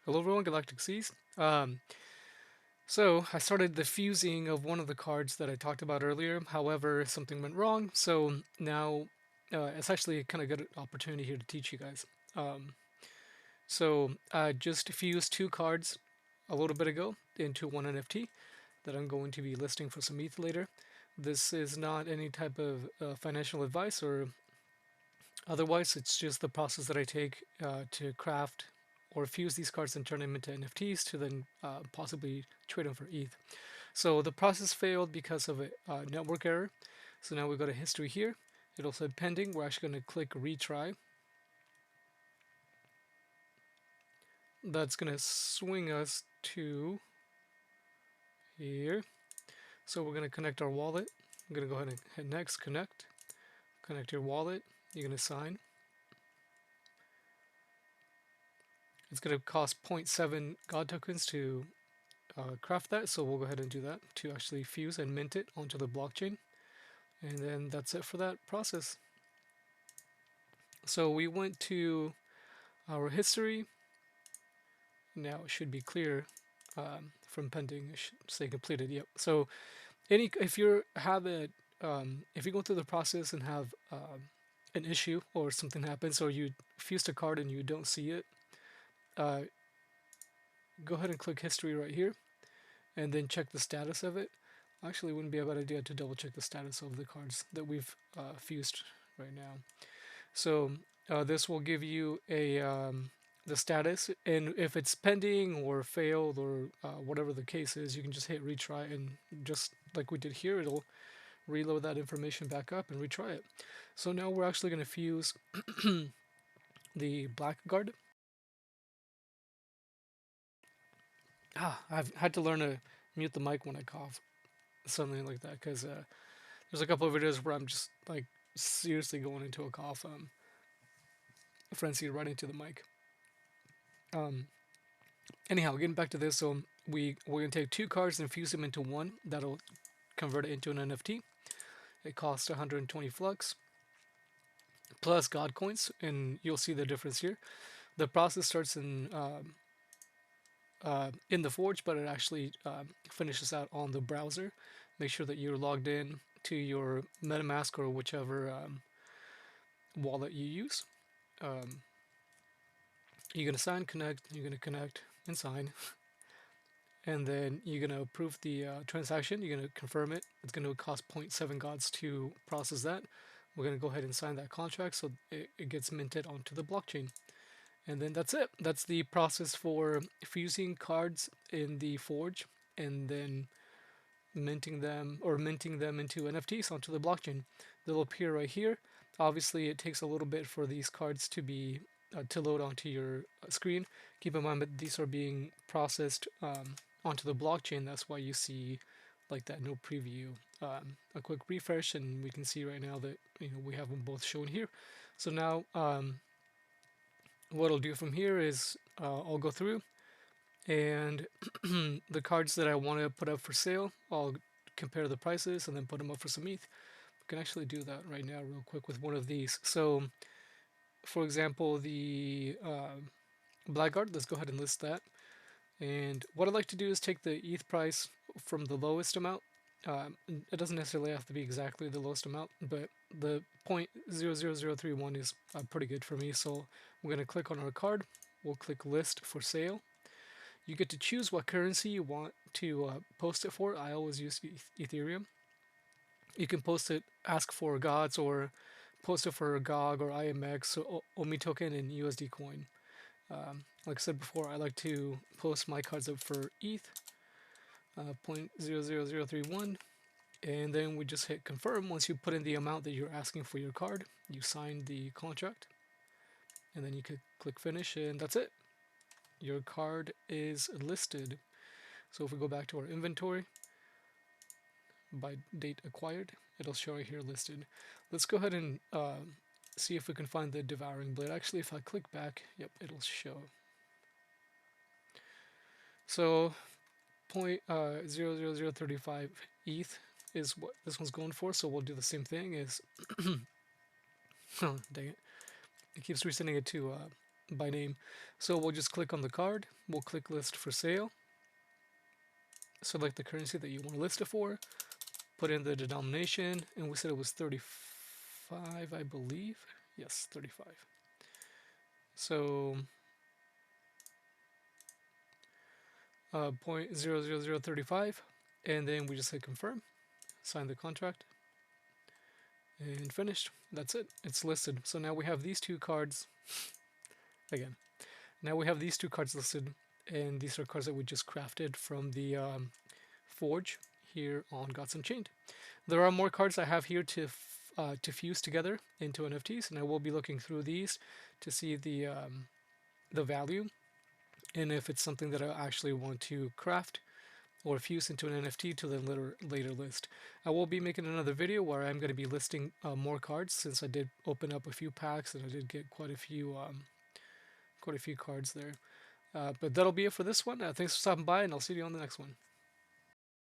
Hello everyone, Galactic Seas. So I started the fusing of one of the cards that I talked about earlier. However, something went wrong. So now it's actually a kind of good opportunity here to teach you guys. Um, so I just fused two cards a little bit ago into one NFT that I'm going to be listing for some ETH later. This is not any type of financial advice or otherwise. It's just the process that I take to craft or fuse these cards and turn them into NFTs to then possibly trade them for ETH. So the process failed because of a network error. So now we go to history here. It'll say pending. We're actually going to click retry. That's going to swing us to here. So we're going to connect our wallet. I'm going to go ahead and hit next, connect your wallet. You're going to sign. It's going to cost zero point 0.7 God tokens to craft that. So we'll go ahead and do that to actually fuse and mint it onto the blockchain. And then that's it for that process. So we went to our history. Now it should be clear from pending. It should say completed. Yep. So if you have it, if you go through the process and have an issue or something happens, or you fused a card and you don't see it, uh, go ahead and click history right here, and then check the status of it. Actually, it wouldn't be a bad idea to double check the status of the cards that we've fused right now. So this will give you a the status, and if it's pending or failed or whatever the case is, you can just hit retry, and just like we did here, it'll reload that information back up and retry it. So now we're actually going to fuse the blackguard. I've had to learn to mute the mic when I cough, something like that, because there's a couple of videos where I'm just like seriously going into a cough frenzy right into the mic. Anyhow, getting back to this, so we're gonna take two cards and fuse them into one. That'll convert it into an NFT. It costs 120 flux plus God coins, and you'll see the difference here. The process starts in the Forge, but it actually finishes out on the browser. Make sure that you're logged in to your MetaMask or whichever wallet you use. Um, you're gonna sign, connect. You're gonna connect and sign, and then you're gonna approve the transaction. You're gonna confirm it. It's gonna cost zero point 0.7 gods to process that. We're gonna go ahead and sign that contract so it gets minted onto the blockchain. And then that's it. That's the process for fusing cards in the Forge and then minting them into NFTs onto the blockchain. They'll appear right here. Obviously, it takes a little bit for these cards to be to load onto your screen. Keep in mind that these are being processed onto the blockchain. That's why you see like that no preview. A quick refresh, and we can see right now that we have them both shown here. So now what I'll do from here is I'll go through and the cards that I want to put up for sale, I'll compare the prices and then put them up for some ETH. We can actually do that right now real quick with one of these. So for example, the Blackguard, let's go ahead and list that. And what I'd like to do is take the ETH price from the lowest amount. It doesn't necessarily have to be exactly the lowest amount, but the 0.00031 is pretty good for me. So we're going to click on our card. We'll click list for sale. You get to choose what currency you want to post it for. I always use Ethereum. You can post it, ask for gods, or post it for GOG or IMX, or OMI token and USD coin. Like I said before, I like to post my cards up for ETH, 0.00031, and then we just hit confirm. Once you put in the amount that you're asking for your card, you sign the contract, and then you could click finish, and that's it. Your card is listed. So if we go back to our inventory, by date acquired, it'll show right here listed. Let's go ahead and see if we can find the devouring blade. Actually, if I click back, yep, it'll show. So 0.00035 ETH is what this one's going for. So we'll do the same thing as, oh, dang it. It keeps resending it to by name. So we'll just click on the card. We'll click list for sale. Select the currency that you want to list it for. Put in the denomination, and we said it was 35, I believe. Yes, 35. So 0.00035, and then we just hit confirm, sign the contract, and finished. That's it. It's listed. So now we have these two cards again. Now we have these two cards listed, and these are cards that we just crafted from the forge here on Gods Unchained. There are more cards I have here to fuse together into NFTs, and I will be looking through these to see the value and if it's something that I actually want to craft or fuse into an NFT to the later list. I will be making another video where I'm going to be listing more cards, since I did open up a few packs and I did get quite a few cards there. But that'll be it for this one. Thanks for stopping by, and I'll see you on the next one.